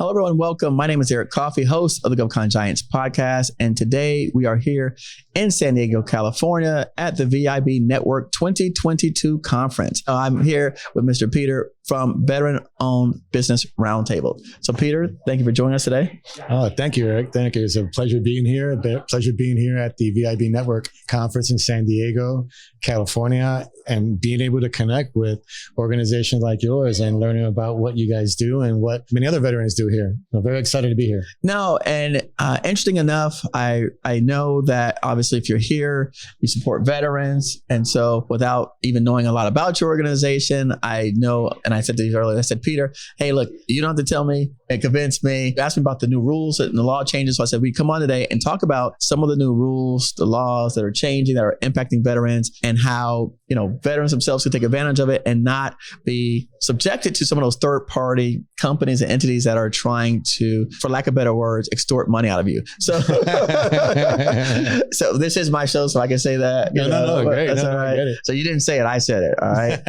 Hello, everyone. Welcome. My name is Eric Coffie, host of the Govcon Giants podcast. And today we are here in San Diego, California at the VIB Network 2022 conference. I'm here with Mr. Peter from Veteran-Owned Business Roundtable. So Peter, thank you for joining us today. Oh, thank you, Eric. Thank you. It's a pleasure being here. Pleasure being here at the VIB Network conference in San Diego, California, and being able to connect with organizations like yours and learning about what you guys do and what many other veterans do here. I'm very excited to be here. No, and interesting enough, I know that obviously if you're here, you support veterans. And so without even knowing a lot about your organization, I know, and I said to you earlier, I said, Peter, hey, look, you don't have to tell me and convince me. Ask me about the new rules and the law changes. So I said, we come on today and talk about some of the new rules, the laws that are changing, that are impacting veterans, and how, you know, veterans themselves can take advantage of it and not be subjected to some of those third-party companies and entities that are trying to, for lack of better words, extort money out of you. So, so this is my show, so I can say that. No, great. That's all right. So you didn't say it, I said it. All right.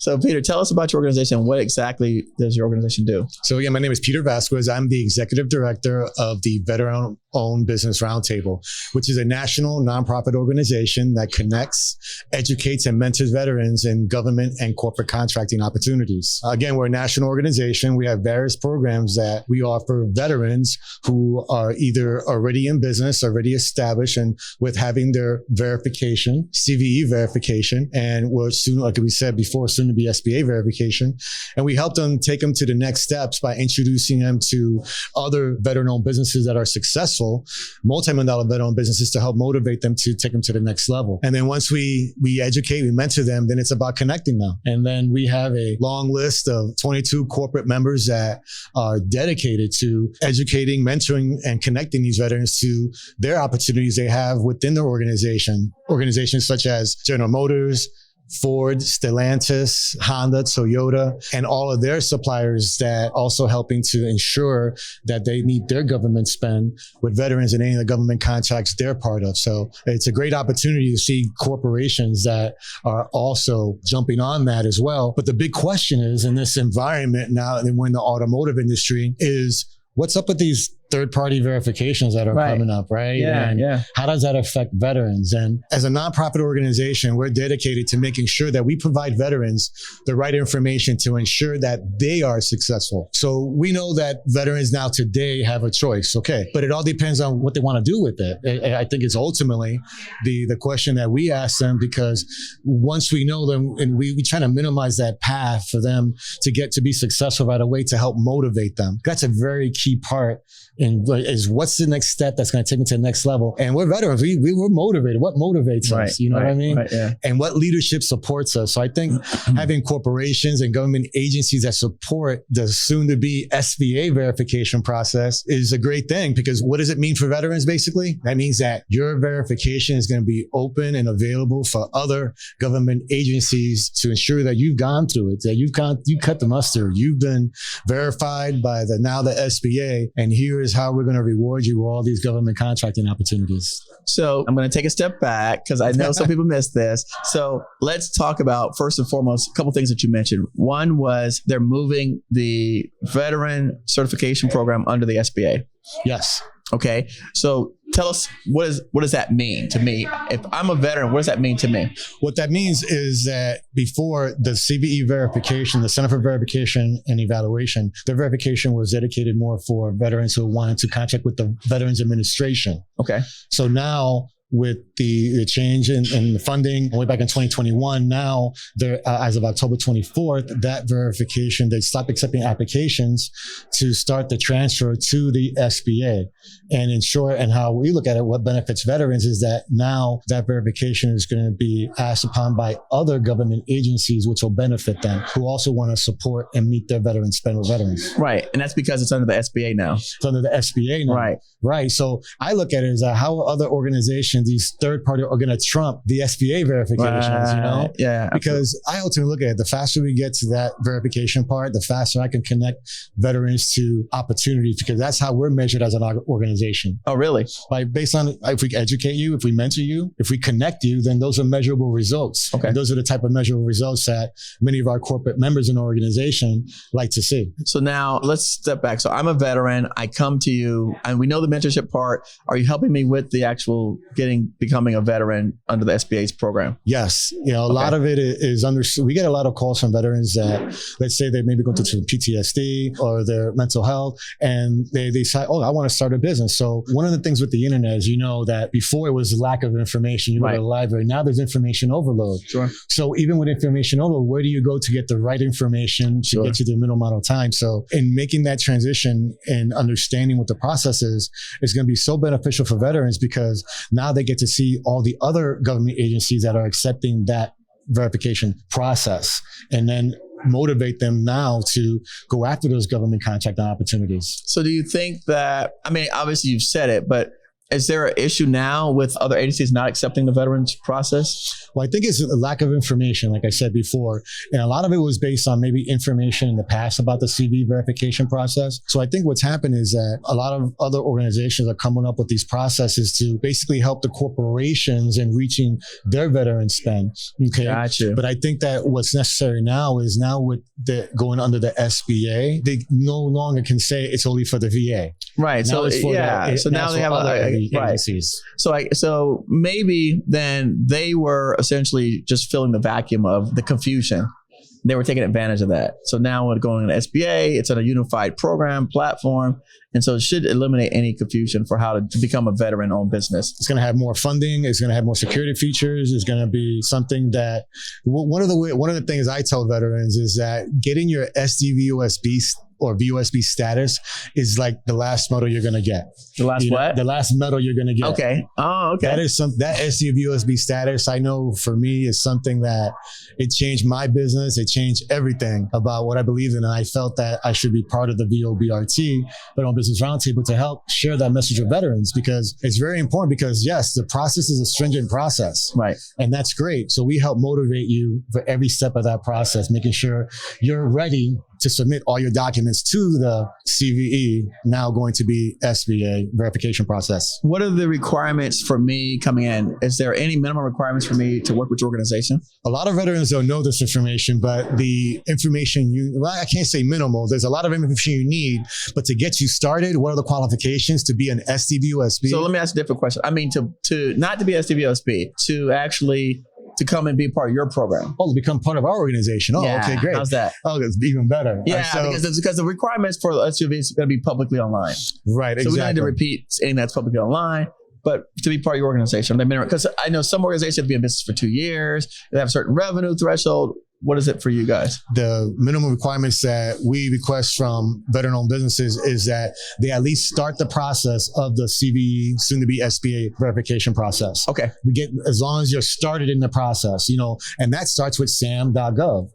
So Peter, tell us about your organization. What exactly does your organization do? So yeah, my name is Peter Vazquez. I'm the executive director of the Veteran-Owned Business Roundtable, which is a national nonprofit organization that connects, educates, and mentors veterans in government and corporate contracting opportunities. Again, we're a national organization. We have various programs that we offer veterans who are either already in business, already established, and with having their verification, CVE verification, and we're soon, like we said before, soon to be SBA verification. And we help them take them to the next steps by introducing them to other veteran-owned businesses that are successful, multi-million-dollar veteran-owned businesses, to help motivate them to take them to the next level. And then once we educate, we mentor them, then it's about connecting them. And then we have a long list of 22 corporate members that are dedicated to educating, mentoring, and connecting these veterans to their opportunities they have within their organization. Organizations such as General Motors, Ford, Stellantis, Honda, Toyota, and all of their suppliers that also helping to ensure that they meet their government spend with veterans and any of the government contracts they're part of. So it's a great opportunity to see corporations that are also jumping on that as well. But the big question is, in this environment now, and we're in the automotive industry, is what's up with these third-party verifications that are coming up, right? Yeah. How does that affect veterans? And as a nonprofit organization, we're dedicated to making sure that we provide veterans the right information to ensure that they are successful. So we know that veterans now today have a choice, okay, but it all depends on what they want to do with it. I think it's ultimately the question that we ask them, because once we know them, and we try to minimize that path for them to get to be successful right away, to help motivate them. That's a very key part. And is what's the next step that's going to take me to the next level? And we're veterans. We're motivated. What motivates us? You know what I mean? Right, yeah. And what leadership supports us? So I think having corporations and government agencies that support the soon-to-be SBA verification process is a great thing, because what does it mean for veterans, basically? That means that your verification is going to be open and available for other government agencies to ensure that you've gone through it, that you cut the mustard, you've been verified by the SBA, and here is how we're going to reward you with all these government contracting opportunities. So I'm going to take a step back, because I know some people missed this. So let's talk about, first and foremost, a couple things that you mentioned. One was they're moving the veteran certification program under the SBA. Yes. Okay. So tell us, what does that mean to me? If I'm a veteran, what does that mean to me? What that means is that before the CVE verification, the Center for Verification and Evaluation, the verification was dedicated more for veterans who wanted to contract with the Veterans Administration. Okay. So now, with the change in the funding way back in 2021, now as of October 24th, that verification, they stopped accepting applications to start the transfer to the SBA. And in short, and how we look at it, what benefits veterans is that now that verification is going to be asked upon by other government agencies, which will benefit them, who also want to support and meet their veteran spend with veterans. Right. And that's because it's under the SBA now. It's under the SBA now. Right. Right. So I look at it as how are other organizations verifications, these third party are going to trump the SBA verifications, you know? Yeah. Because I ultimately look at it, the faster we get to that verification part, the faster I can connect veterans to opportunities, because that's how we're measured as an organization. Oh, really? Based on if we educate you, if we mentor you, if we connect you, then those are measurable results. Okay. And those are the type of measurable results that many of our corporate members in the organization like to see. So now let's step back. So I'm a veteran. I come to you and we know the mentorship part. Are you helping me with the actual becoming a veteran under the SBA's program? Yes. You know, a lot of it is understood. We get a lot of calls from veterans that, let's say they maybe go through some PTSD or their mental health, and they say, oh, I want to start a business. So one of the things with the internet is, you know, that before it was lack of information, you go to the library. Now there's information overload. Sure. So even with information overload, where do you go to get the right information to get you the minimal amount of time? So in making that transition and understanding what the process is going to be so beneficial for veterans, because now they get to see all the other government agencies that are accepting that verification process, and then motivate them now to go after those government contracting opportunities. So do you think that, I mean, obviously you've said it, but is there an issue now with other agencies not accepting the veterans process? Well, I think it's a lack of information, like I said before. And a lot of it was based on maybe information in the past about the CV verification process. So I think what's happened is that a lot of other organizations are coming up with these processes to basically help the corporations in reaching their veteran spend. Okay. Gotcha. But I think that what's necessary now is with the going under the SBA, they no longer can say it's only for the VA. Right. Now So now they have agencies. So maybe then they were essentially just filling the vacuum of the confusion. They were taking advantage of that. So now we're going to SBA. It's on a unified program platform. And so it should eliminate any confusion for how to become a veteran-owned business. It's going to have more funding. It's going to have more security features. It's going to be something that one of the things I tell veterans is that getting your SDVOSB or VOSB status is like the last medal you're going to get. The last what? The last medal you're going to get. Okay. Oh, okay. That SDVOSB status, I know for me, is something that it changed my business. It changed everything about what I believed in. And I felt that I should be part of the VOBRT, Veteran-Owned Business Roundtable, to help share that message with veterans, because it's very important, because yes, the process is a stringent process. Right. And that's great. So we help motivate you for every step of that process, making sure you're ready to submit all your documents to the CVE, now going to be SBA verification process. What are the requirements for me coming in? Is there any minimum requirements for me to work with your organization? A lot of veterans don't know this information, but the information I can't say minimal. There's a lot of information you need, but to get you started, what are the qualifications to be an SDVOSB? So let me ask a different question. I mean, to not to be SDVOSB, to actually to come and be part of your program. Oh, to become part of our organization. Oh, yeah. Okay, great. How's that? Oh, it's even better. Yeah, because the requirements for SUV is going to be publicly online. Right, exactly. So we don't need to repeat anything that's publicly online, but to be part of your organization. Because I know some organizations have been in business for 2 years, they have a certain revenue threshold. What is it for you guys? The minimum requirements that we request from veteran-owned businesses is that they at least start the process of the CVE, soon to be SBA verification process. Okay. We get, as long as you're started in the process, and that starts with sam.gov,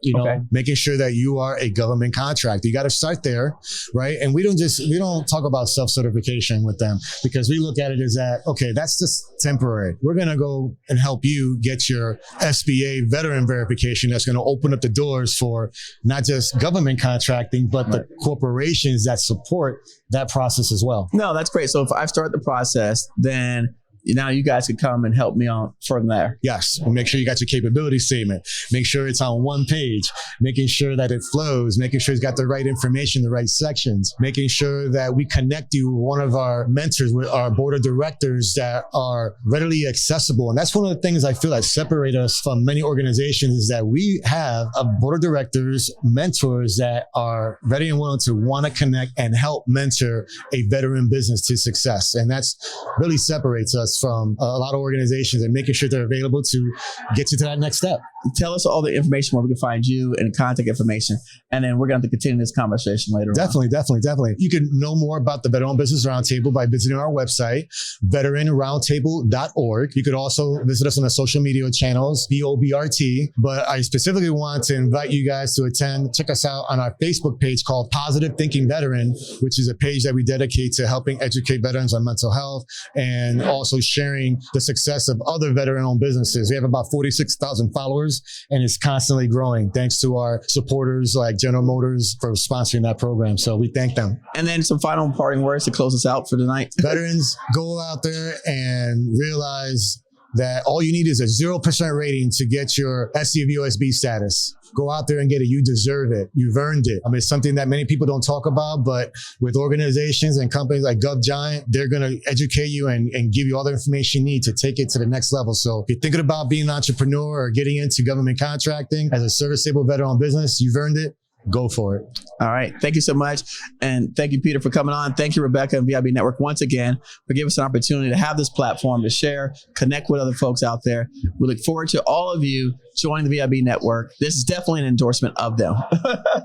making sure that you are a government contractor. You got to start there, right? And we don't talk about self-certification with them, because we look at it as that, okay, that's just temporary. We're going to go and help you get your SBA veteran verification that's going to open up the doors for not just government contracting, but the corporations that support that process as well. No, that's great. So if I start the process, then now you guys can come and help me on from there. Yes. We'll make sure you got your capability statement. Make sure it's on one page, making sure that it flows, making sure it's got the right information, the right sections, making sure that we connect you with one of our mentors, with our board of directors that are readily accessible. And that's one of the things I feel that separate us from many organizations, is that we have a board of directors, mentors that are ready and willing to want to connect and help mentor a veteran business to success. And that's really separates us from a lot of organizations, and making sure they're available to get you to that next step. tell us all the information where we can find you and contact information. And then we're going to continue this conversation later Definitely. You can know more about the Veteran-Owned Business Roundtable by visiting our website, veteran-roundtable.org. You could also visit us on the social media channels, VOBRT. But I specifically want to invite you guys to check us out on our Facebook page called Positive Thinking Veteran, which is a page that we dedicate to helping educate veterans on mental health and also sharing the success of other veteran-owned businesses. We have about 46,000 followers, and it's constantly growing thanks to our supporters like General Motors for sponsoring that program. So we thank them. And then some final parting words to close us out for tonight. Veterans, go out there and realize that all you need is a 0% rating to get your SCVOSB status. Go out there and get it. You deserve it. You've earned it. I mean, it's something that many people don't talk about, but with organizations and companies like Govcon Giants, they're going to educate you and give you all the information you need to take it to the next level. So if you're thinking about being an entrepreneur or getting into government contracting as a service-able veteran-owned business, you've earned it. Go for it. All right. Thank you so much. And thank you, Peter, for coming on. Thank you, Rebecca and VIB Network once again for giving us an opportunity to have this platform to share, connect with other folks out there. We look forward to all of you joining the VIB Network. This is definitely an endorsement of them.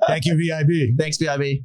Thank you, VIB. Thanks, VIB.